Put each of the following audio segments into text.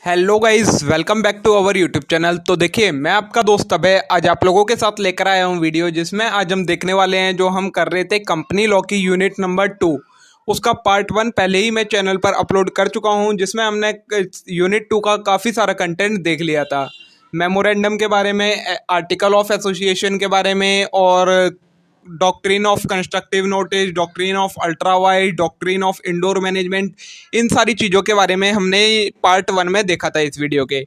Hello guys, welcome back to our YouTube channel. तो देखिए, मैं आपका दोस्त अभय आज आप लोगों के साथ लेकर आया हूं वीडियो, जिसमें आज हम देखने वाले हैं जो हम कर रहे थे कंपनी लॉ की यूनिट नंबर 2। उसका पार्ट 1 पहले ही मैं चैनल पर अपलोड कर चुका हूं, जिसमें हमने यूनिट 2 का काफ़ी सारा कंटेंट देख लिया था। मेमोरेंडम के बारे में, आर्टिकल ऑफ एसोसिएशन के बारे में, और doctrine of constructive notice, doctrine of ultra वाइड, डॉक्ट्रिन ऑफ इंडोर मैनेजमेंट, इन सारी चीज़ों के बारे में हमने पार्ट 1 में देखा था इस वीडियो के।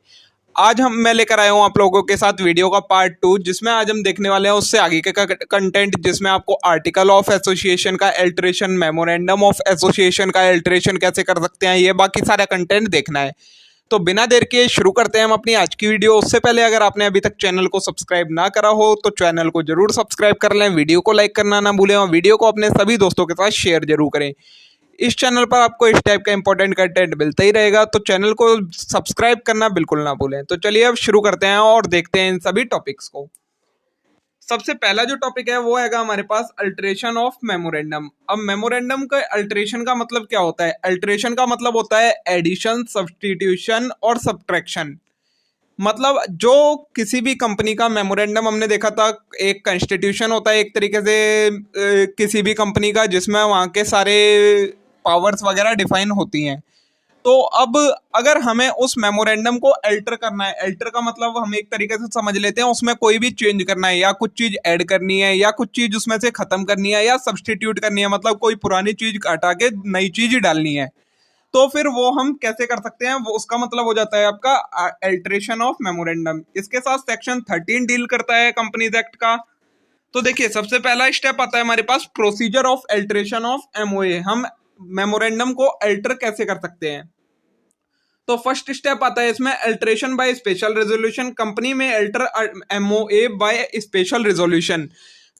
आज मैं लेकर आया हूँ आप लोगों के साथ वीडियो का पार्ट 2, जिसमें आज हम देखने वाले हैं उससे आगे का कंटेंट, जिसमें आपको आर्टिकल ऑफ एसोसिएशन का अल्टरेशन, मेमोरेंडम ऑफ एसोसिएशन का अल्टरेशन कैसे कर सकते हैं, ये बाकी सारा कंटेंट देखना है। तो बिना देर के शुरू करते हैं हम अपनी आज की वीडियो। उससे पहले अगर आपने अभी तक चैनल को सब्सक्राइब ना करा हो तो चैनल को जरूर सब्सक्राइब कर लें, वीडियो को लाइक करना ना भूलें और वीडियो को अपने सभी दोस्तों के साथ शेयर जरूर करें। इस चैनल पर आपको इस टाइप का इंपॉर्टेंट कंटेंट मिलता ही रहेगा, तो चैनल को सब्सक्राइब करना बिल्कुल ना भूलें। तो चलिए अब शुरू करते हैं और देखते हैं इन सभी टॉपिक्स को। सबसे पहला जो टॉपिक है वो हैगा हमारे पास अल्टरेशन ऑफ मेमोरेंडम। अब मेमोरेंडम का अल्टरेशन का मतलब क्या होता है? अल्टरेशन का मतलब होता है एडिशन, सब्स्टिट्यूशन और सब्ट्रैक्शन। मतलब जो किसी भी कंपनी का मेमोरेंडम हमने देखा था, एक कॉन्स्टिट्यूशन होता है एक तरीके से किसी भी कंपनी का, जिसमें वहाँ के सारे पावर्स वगैरह डिफाइन होती हैं। तो अब अगर हमें उस मेमोरेंडम को अल्टर करना है, अल्टर का मतलब हम एक तरीके से समझ लेते हैं उसमें कोई भी चेंज करना है, या कुछ चीज ऐड करनी है, या कुछ चीज उसमें से खत्म करनी है, या सब्स्टिट्यूट करनी है, मतलब कोई पुरानी चीज हटा के नई चीज डालनी है, तो फिर वो हम कैसे कर सकते हैं? वो उसका मतलब हो जाता है आपका अल्टरेशन ऑफ मेमोरेंडम। इसके साथ सेक्शन 13 डील करता है कंपनीज एक्ट का। तो देखिए, सबसे पहला स्टेप आता है हमारे पास procedure of alteration of MOA. हम मेमोरेंडम को अल्टर कैसे कर सकते हैं? तो फर्स्ट स्टेप आता है इसमें alteration by special resolution. Company में alter MOA by special resolution.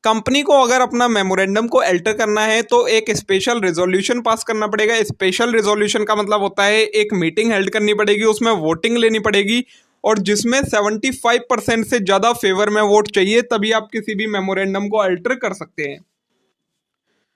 Company को अगर अपना मेमोरेंडम को अल्टर करना है तो एक स्पेशल रेजोल्यूशन पास करना पड़ेगा। स्पेशल रेजोल्यूशन का मतलब होता है एक मीटिंग हेल्ड करनी पड़ेगी, उसमें वोटिंग लेनी पड़ेगी, और जिसमें 75% से ज़्यादा फेवर में वोट चाहिए, तभी आप किसी भी मेमोरेंडम को अल्टर कर सकते हैं।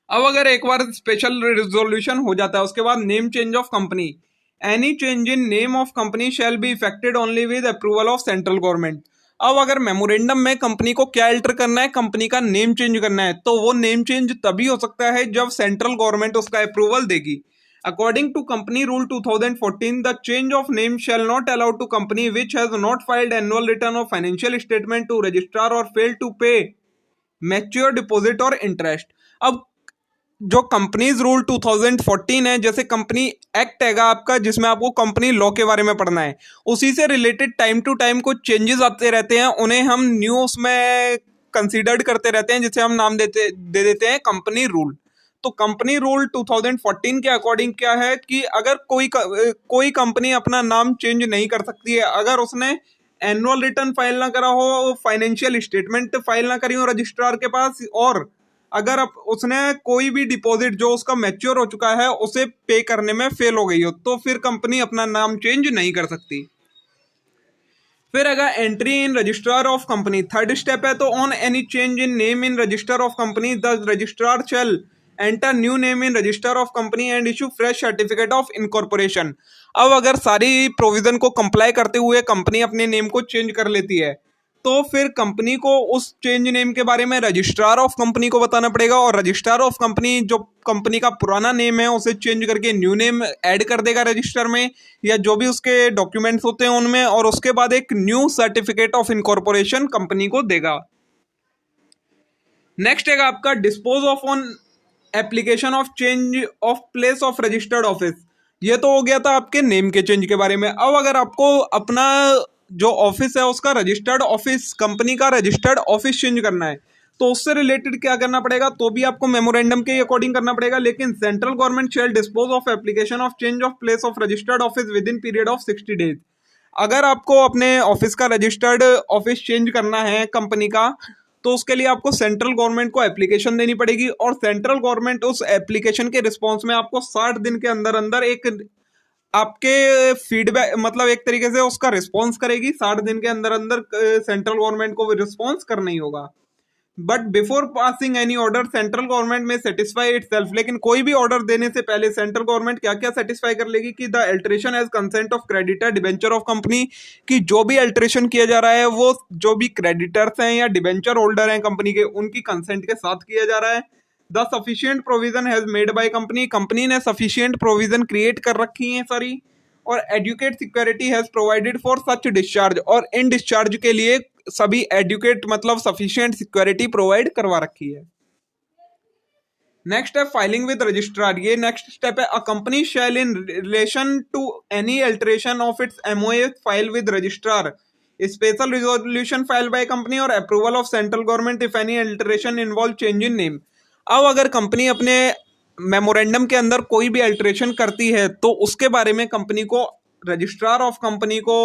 अब अगर एक बार स्पेशल रेजोल्यूशन हो जाता है, उसके बाद name change of company. Any change in name of company shall be affected only with approval of central government. अब अगर मेमोरेंडम में कंपनी को क्या अल्टर करना है, कंपनी का नेम चेंज करना है, तो वो नेम चेंज तभी हो सकता है जब सेंट्रल गवर्नमेंट उसका अप्रूवल देगी। According to company rule 2014, the change of name shall not allowed to company which has not filed annual return of financial statement to registrar और fail to pay mature deposit और interest. अब जो companies rule 2014 है, जैसे company act हैगा आपका, जिसमें आपको कंपनी लॉ के बारे में पढ़ना है, उसी से रिलेटेड टाइम टू टाइम कुछ चेंजेस आते रहते हैं, उन्हें हम न्यू उसमें कंसीडर्ड करते रहते हैं, जिसे हम नाम दे देते हैं कंपनी रूल। तो कंपनी रूल 2014 के अकॉर्डिंग क्या है कि अगर कोई कंपनी अपना नाम चेंज नहीं कर सकती है अगर उसने एनुअल रिटर्न फाइल ना करा हो, फाइनेंशियल स्टेटमेंट फाइल ना करी हो रजिस्ट्रार के पास, और अगर उसने कोई भी डिपॉजिट जो उसका मैच्योर हो चुका है उसे पे करने में फेल हो गई हो, तो फिर कंपनी अपना नाम चेंज नहीं कर सकती। फिर अगर entry in registrar of company, third step है। तो on any change in name in register of company the registrar shall enter new name in register of company and issue fresh certificate of incorporation. अब अगर सारी provision को comply करते हुए company अपने name को चेंज कर लेती है, तो फिर कंपनी को उस चेंज नेम के बारे में रजिस्ट्रार ऑफ कंपनी को बताना पड़ेगा, और रजिस्ट्रार ऑफ कंपनी जो कंपनी का पुराना नेम है उसे चेंज करके न्यू नेम ऐड कर देगा रजिस्टर में, या जो भी उसके डॉक्यूमेंट्स होते हैं उनमें, और उसके बाद एक new certificate of incorporation company को देगा। नेक्स्ट है आपका dispose of on application of change of place of registered office. ये तो हो गया था आपके नेम के चेंज के बारे में। अब अगर आपको अपना जो ऑफिस है उसका रजिस्टर्ड ऑफिस, कंपनी का रजिस्टर्ड ऑफिस चेंज करना है, तो उससे रिलेटेड क्या करना पड़ेगा? तो भी आपको मेमोरेंडम के अकॉर्डिंग करना पड़ेगा, लेकिन central government shall dispose of application of change of place of registered office with in period of 60 days. अगर आपको अपने ऑफिस का रजिस्टर्ड ऑफिस चेंज करना है कंपनी का, तो उसके लिए आपको सेंट्रल गवर्नमेंट को एप्लीकेशन देनी पड़ेगी, और सेंट्रल गवर्नमेंट उस एप्लीकेशन के रिस्पॉन्स में आपको 60 दिन के अंदर अंदर एक आपके फीडबैक, मतलब एक तरीके से उसका रिस्पॉन्स करेगी। 60 दिन के अंदर अंदर सेंट्रल गवर्नमेंट को भी रिस्पॉन्स करना ही होगा। But before passing any order central government में सेटिस्फाई इटसेल्फ, लेकिन कोई भी ऑर्डर देने से पहले सेंट्रल गवर्नमेंट क्या क्या सेटिस्फाई कर लेगी कि the alteration as consent of creditor debenture of company, कि जो भी अल्टरेशन किया जा रहा है वो जो भी क्रेडिटर्स हैं या डिबेंचर होल्डर हैं कंपनी के, उनकी कंसेंट के साथ किया जा रहा है। The sufficient provision has made by company, company ने सफिशियंट प्रोविजन क्रिएट कर रखी है सारी। और adequate security has provided for such discharge, और इन डिस्चार्ज के लिए सभी एडुकेट मतलब सफिशिएंट सिक्योरिटी प्रोवाइड करवा रखी है। नेक्स्ट है फाइलिंग विद रजिस्ट्रार, ये नेक्स्ट स्टेप है। A company shall in relation to any alteration of its MOA file with registrar special resolution file by company और approval of central government if any alteration involve change in name. अब अगर company अपने memorandum के अंदर कोई भी alteration करती है तो उसके बारे में कंपनी को रजिस्ट्रार ऑफ कंपनी को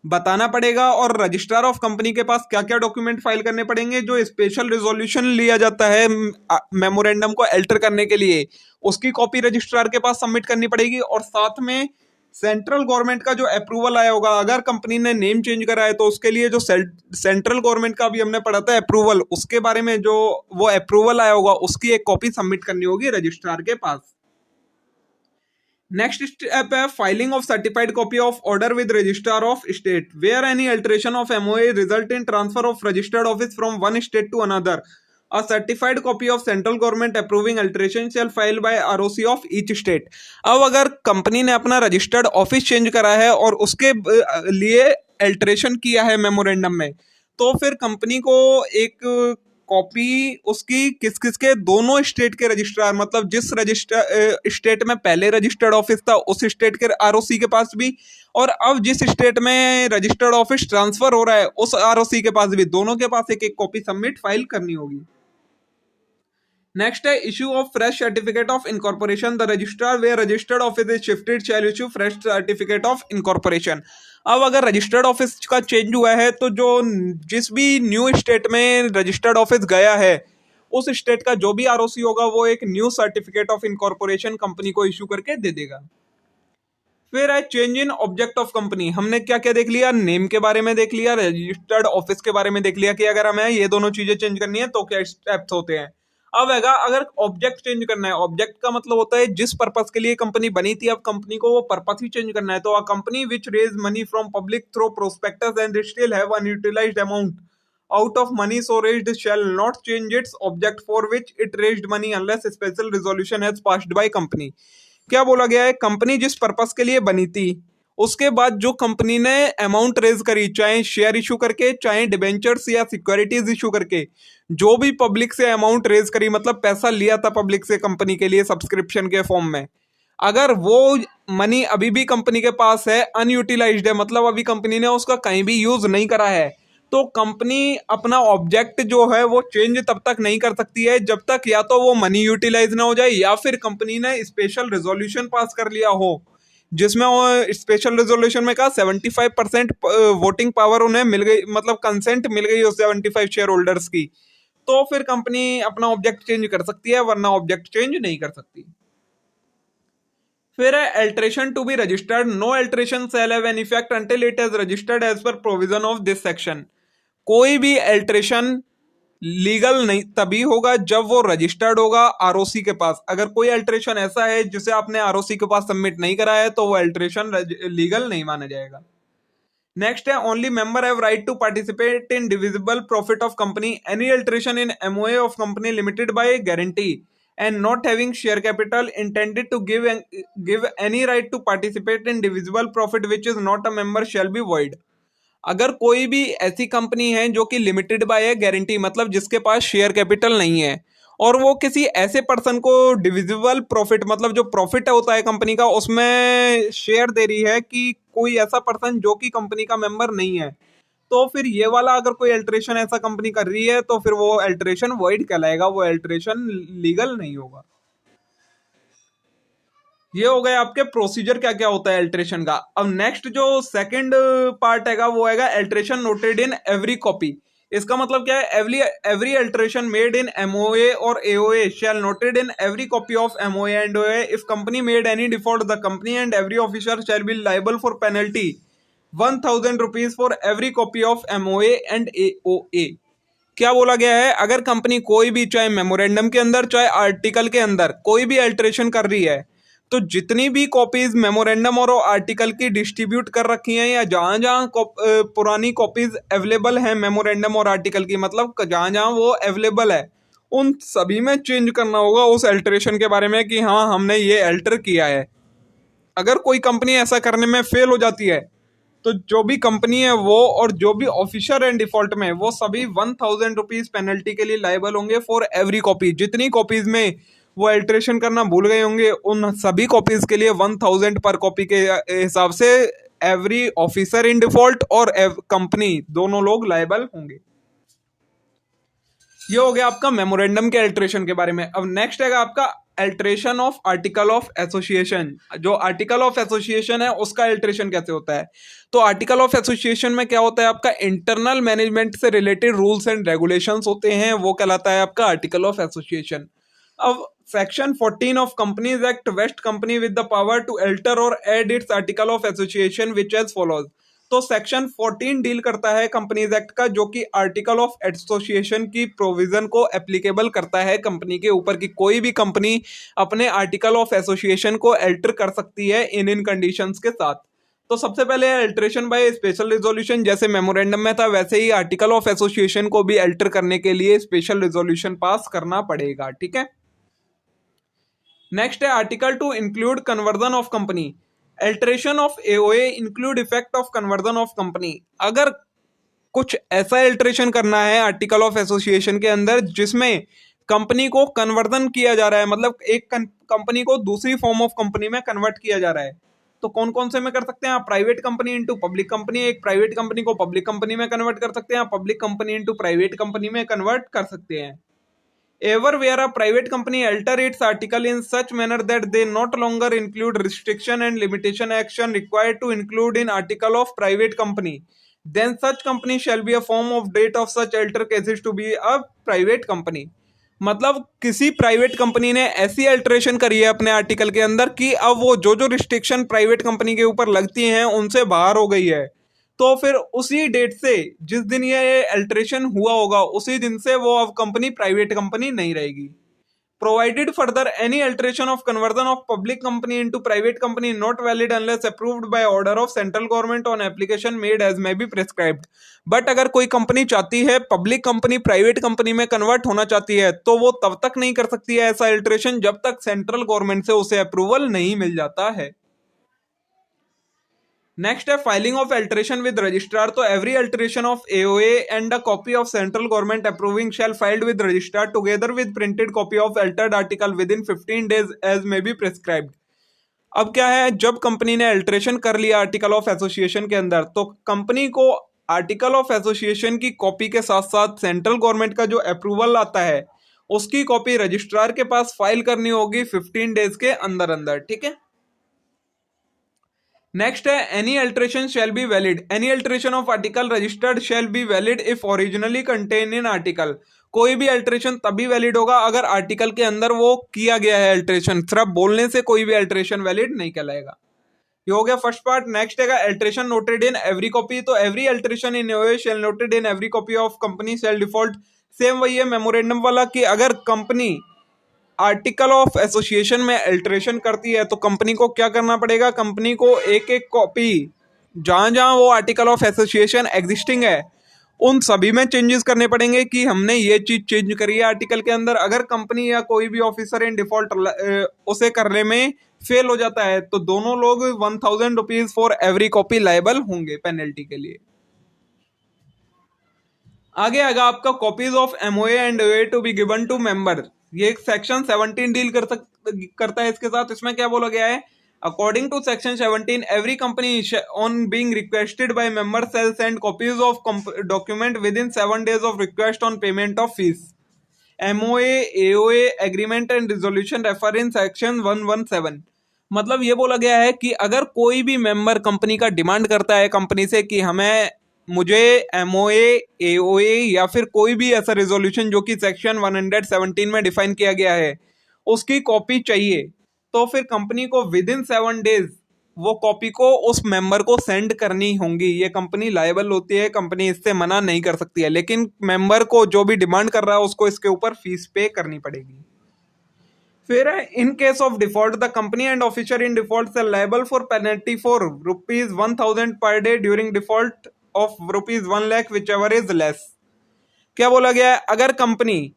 बताना पड़ेगा, और रजिस्ट्रार ऑफ कंपनी के पास क्या क्या डॉक्यूमेंट फाइल करने पड़ेंगे। जो स्पेशल रिजोल्यूशन लिया जाता है मेमोरेंडम को अल्टर करने के लिए, उसकी कॉपी रजिस्ट्रार के पास सबमिट करनी पड़ेगी। और साथ में सेंट्रल गवर्नमेंट का जो अप्रूवल आया होगा, अगर कंपनी ने नेम चेंज करा है तो उसके लिए जो सेंट्रल गवर्नमेंट का अभी हमने पढ़ा था अप्रूवल, उसके बारे में जो वो अप्रूवल आया होगा उसकी एक कॉपी सबमिट करनी होगी रजिस्ट्रार के पास। नेक्स्ट स्टेप है filing of certified copy of order with registrar of state where any alteration of MOA result in transfer of registered office from one state to another. A certified copy of central government approving alteration shall filed by ROC of each state। अब अगर company ने अपना registered office change करा है और उसके लिए alteration किया है मेमोरेंडम में, तो फिर कंपनी को एक कॉपी उसकी किस किस के, दोनों स्टेट के रजिस्ट्रार, मतलब जिस रजिस्टर स्टेट में पहले रजिस्टर्ड ऑफिस था उस स्टेट के आरओसी के पास भी, और अब जिस स्टेट में रजिस्टर्ड ऑफिस ट्रांसफर हो रहा है उस आरओसी के पास भी, दोनों के पास एक एक कॉपी सबमिट फाइल करनी होगी। नेक्स्ट है issue of fresh certificate of incorporation. The registrar where registered office is shifted shall issue fresh certificate of incorporation. अब अगर रजिस्टर्ड ऑफिस का चेंज हुआ है तो जो जिस भी न्यू स्टेट में रजिस्टर्ड ऑफिस गया है उस स्टेट का जो भी आरओसी होगा वो एक new certificate of incorporation company को इशू करके दे देगा। फिर है change in object of company. हमने क्या क्या देख लिया, नेम के बारे में देख लिया, रजिस्टर्ड ऑफिस के बारे में देख लिया कि अगर हमें ये दोनों चीजें चेंज करनी है तो क्या स्टेप्स होते हैं। अब है अगर ऑब्जेक्ट चेंज करना है, ऑब्जेक्ट का मतलब होता है जिस पर्पस के लिए कंपनी बनी थी, अब कंपनी को वो पर्पस ही चेंज करना है। तो a company which raise money from public through prospectus and still have unutilised amount out of money so raised shall not change its object for which it raised money unless special resolution has passed by company। क्या बोला गया है, company जिस purpose के लिए बनी थी उसके बाद जो कंपनी ने अमाउंट रेज करी, चाहे शेयर इशू करके चाहे डिबेंचर्स या सिक्योरिटीज इशू करके, जो भी पब्लिक से अमाउंट रेज करी मतलब पैसा लिया था पब्लिक से कंपनी के लिए सब्सक्रिप्शन के फॉर्म में, अगर वो मनी अभी भी कंपनी के पास है, अनयूटिलाइज्ड है, मतलब अभी कंपनी ने उसका कहीं भी यूज नहीं करा है, तो कंपनी अपना ऑब्जेक्ट जो है वो चेंज तब तक नहीं कर सकती है जब तक या तो वो मनी यूटिलाइज ना हो जाए या फिर कंपनी ने स्पेशल रेजोल्यूशन पास कर लिया हो, जिसमें वो स्पेशल रेजोल्यूशन में कहा 75% वोटिंग पावर उन्हें मिल गई, मतलब कंसेंट मिल गई उस 75 शेयर होल्डर्स की, तो फिर कंपनी अपना ऑब्जेक्ट चेंज कर सकती है, वरना ऑब्जेक्ट चेंज नहीं कर सकती। फिर है alteration to be registered. No alteration shall have an effect until it has registered as per provision of this section. कोई भी अल्टरेशन लीगल नहीं तभी होगा जब वो रजिस्टर्ड होगा आरओसी के पास। अगर कोई अल्टरेशन ऐसा है जिसे आपने आरओसी के पास सबमिट नहीं करा है तो वो अल्टरेशन लीगल नहीं माना जाएगा। नेक्स्ट है only member have right to participate in divisible profit of company. Any alteration in MOA of company limited by guarantee and not having share capital intended to give any right to participate in divisible profit which is not a member shall be void। अगर कोई भी ऐसी company है जो कि limited by है guarantee, मतलब जिसके पास शेयर कैपिटल नहीं है, और वो किसी ऐसे पर्सन को डिविजिबल प्रॉफिट मतलब जो प्रॉफिट होता है कंपनी का उसमें शेयर दे रही है कि कोई ऐसा पर्सन जो कि कंपनी का मेंबर नहीं है, तो फिर ये वाला अगर कोई अल्टरेशन ऐसा कंपनी कर रही है तो फिर वो अल्टरेशन वॉइड कहलाएगा, वो अल्टरेशन लीगल नहीं होगा। ये हो गए आपके प्रोसीजर क्या क्या होता है अल्टरेशन का। अब नेक्स्ट जो सेकंड पार्ट हैगा वो हैगा alteration noted in every copy. इसका मतलब क्या है, every alteration made in MOA और AOA shall noted in every copy of MOA and OA. If company made any default the company and every officer shall be liable for penalty 1000 rupees for every copy of MOA and AOA. क्या बोला गया है, अगर company कोई भी चाहे memorandum के अंदर चाहे आर्टिकल के अंदर कोई भी अल्टरेशन कर रही है, तो जितनी भी कॉपीज मेमोरेंडम और आर्टिकल की डिस्ट्रीब्यूट कर रखी हैं या जहां जहां पुरानी कॉपीज अवेलेबल हैं मेमोरेंडम और आर्टिकल की, मतलब जहां जहां वो अवेलेबल है, उन सभी में चेंज करना होगा उस अल्टरेशन के बारे में कि हाँ हमने ये अल्टर किया है। अगर कोई कंपनी ऐसा करने में फेल हो जाती है तो जो भी कंपनी है वो और जो भी ऑफिसर एंड डिफॉल्ट में वो सभी 1000 रुपीज पेनल्टी के लिए लाइबल होंगे फॉर एवरी कॉपी। जितनी कॉपीज में वो अल्टरेशन करना भूल गए होंगे उन सभी कॉपीज के लिए 1000 पर कॉपी के हिसाब से एवरी ऑफिसर इन डिफॉल्ट और कंपनी दोनों लोग लाइबल होंगे। ये हो गया आपका मेमोरेंडम के अल्टरेशन के बारे में। अब नेक्स्ट है आपका alteration of article of association. जो आर्टिकल ऑफ एसोसिएशन है उसका अल्टरेशन कैसे होता है, तो आर्टिकल ऑफ एसोसिएशन में क्या होता है, आपका इंटरनल मैनेजमेंट से रिलेटेड रूल्स एंड रेगुलेशंस होते हैं, वो कहलाता है आपका आर्टिकल ऑफ एसोसिएशन। अब section 14 of companies act vest company with the power to alter और add its article of association which as follows. तो सेक्शन 14 डील करता है कंपनीज एक्ट का, जो कि आर्टिकल ऑफ एसोसिएशन की प्रोविजन को एप्लीकेबल करता है कंपनी के ऊपर, कि कोई भी कंपनी अपने आर्टिकल ऑफ एसोसिएशन को अल्टर कर सकती है इन कंडीशंस के साथ। तो सबसे पहले अल्टरेशन बाय स्पेशल रिजोल्यूशन, जैसे मेमोरेंडम में था वैसे ही आर्टिकल ऑफ एसोसिएशन को भी अल्टर करने के लिए स्पेशल रिजोल्यूशन पास करना पड़ेगा। ठीक है, नेक्स्ट है article to include conversion of company. Alteration of AOA include effect of conversion of company. अगर कुछ ऐसा अल्टरेशन करना है आर्टिकल ऑफ एसोसिएशन के अंदर जिसमें कंपनी को कन्वर्जन किया जा रहा है, मतलब एक कंपनी को दूसरी फॉर्म ऑफ कंपनी में कन्वर्ट किया जा रहा है, तो कौन कौन से में कर सकते हैं आप, private company into public company, एक प्राइवेट कंपनी को पब्लिक कंपनी में कन्वर्ट कर सकते हैं, public company into private company में कन्वर्ट कर सकते हैं। Ever where a private company alter its article in such manner that they not longer include restriction and limitation action required to include in article of private company, then such company shall be a form of date of such alter cases to be a private company। मतलब किसी private company ने ऐसी alteration करी है अपने article के अंदर कि अब वो जो जो रिस्ट्रिक्शन प्राइवेट कंपनी के ऊपर लगती हैं उनसे बाहर हो गई है, तो फिर उसी डेट से जिस दिन ये अल्टरेशन हुआ होगा उसी दिन से वो अब कंपनी प्राइवेट कंपनी नहीं रहेगी। Provided further any alteration of conversion of public company into private company not valid unless approved by order of central government on application made as may be prescribed. But अगर कोई company चाहती है public company private company में convert होना चाहती है तो वो तब तक नहीं कर सकती है ऐसा अल्टरेशन जब तक सेंट्रल गवर्नमेंट से उसे अप्रूवल नहीं मिल जाता है। नेक्स्ट है filing of alteration with registrar. तो every alteration of AOA and a copy of central government approving shall filed with registrar together with printed copy of altered article within 15 days as may be prescribed. अब क्या है, जब company ने alteration कर लिया article of association के अंदर तो कंपनी को आर्टिकल ऑफ एसोसिएशन की कॉपी के साथ साथ सेंट्रल गवर्नमेंट का जो अप्रूवल आता है उसकी कॉपी रजिस्ट्रार के पास फाइल करनी होगी 15 डेज के अंदर अंदर। ठीक है, नेक्स्ट है any alteration shall be valid. Any alteration of article registered shall be valid if originally contain in article. कोई भी अल्टरेशन तभी वैलिड होगा अगर आर्टिकल के अंदर वो किया गया है अल्टरेशन, सिर्फ बोलने से कोई भी अल्टरेशन वैलिड नहीं कहलाएगा। ये हो गया फर्स्ट पार्ट। नेक्स्ट है alteration noted in every copy. तो every alteration in AOA shall noted in every copy of company shall default. Same वही है मेमोरेंडम वाला कि अगर कंपनी आर्टिकल ऑफ एसोसिएशन में अल्टरेशन करती है तो कंपनी को क्या करना पड़ेगा, कंपनी को एक एक कॉपी जहां जहां वो आर्टिकल ऑफ एसोसिएशन एग्जिस्टिंग है उन सभी में चेंजेस करने पड़ेंगे कि हमने ये चीज चेंज करी है आर्टिकल के अंदर। अगर कंपनी या कोई भी ऑफिसर इन डिफॉल्ट उसे करने में फेल हो जाता है तो दोनों लोग 1000 rupees for every copy liable होंगे पेनल्टी के लिए। आगे आएगा आपका copies of MOA and OA to be given to member. ये सेक्शन 17 डील करता है इसके साथ। इसमें क्या बोला गया है, according to section 17 every company on being requested by member shall send copies of document within 7 days of request on payment of fees. MOA AOA agreement and resolution refer in section 117। मतलब ये बोला गया है कि अगर कोई भी member company का डिमांड करता है कंपनी से कि मुझे एमओए एओए या फिर कोई भी ऐसा रेजोल्यूशन जो कि सेक्शन 117 में डिफाइन किया गया है उसकी कॉपी चाहिए, तो फिर कंपनी को विद इन 7 डेज वो कॉपी को उस मेंबर को सेंड करनी होंगी। ये कंपनी लायबल होती है, कंपनी इससे मना नहीं कर सकती है, लेकिन मेंबर को जो भी डिमांड कर रहा है उसको इसके ऊपर फीस पे करनी पड़ेगी। फिर है in case of default the company and officer in default से liable for penalty for ₹1,000 per day during default of ₹1,00,000 whichever is less. क्या बोला गया है, अगर कंपनी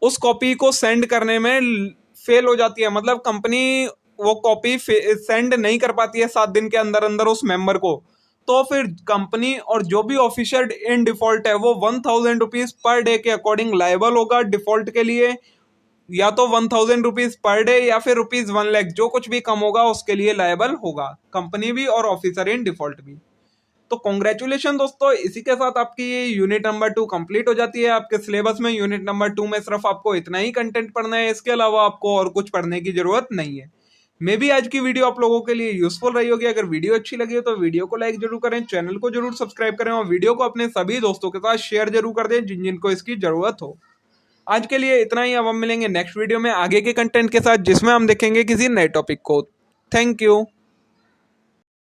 उस कॉपी को सेंड करने में फेल हो जाती है, मतलब कंपनी वो कॉपी सेंड नहीं कर पाती है 7 दिन के अंदर अंदर उस मेंबर को, तो फिर कंपनी और जो भी ऑफिसर इन डिफॉल्ट है वो ₹1,000 पर डे के अकॉर्डिंग लायबल होगा डिफॉल्ट के लिए, या तो ₹1,000 पर डे या फिर ₹1,00,000, जो कुछ भी कम होगा उसके लिए लायबल होगा कंपनी भी और ऑफिसर इन डिफॉल्ट भी। तो कॉन्ग्रेचुलेशन दोस्तों, इसी के साथ आपकी ये यूनिट नंबर 2 कंप्लीट हो जाती है। आपके सिलेबस में यूनिट नंबर 2 में सिर्फ आपको इतना ही कंटेंट पढ़ना है, इसके अलावा आपको और कुछ पढ़ने की जरूरत नहीं है। मे बी आज की वीडियो आप लोगों के लिए यूजफुल रही होगी। अगर वीडियो अच्छी लगी हो तो वीडियो को लाइक जरूर करें, चैनल को जरूर सब्सक्राइब करें और वीडियो को अपने सभी दोस्तों के साथ शेयर जरूर कर दें जिन जिनको इसकी जरूरत हो। आज के लिए इतना ही, अब हम मिलेंगे नेक्स्ट वीडियो में आगे के कंटेंट के साथ जिसमें हम देखेंगे किसी नए टॉपिक को। Thank you.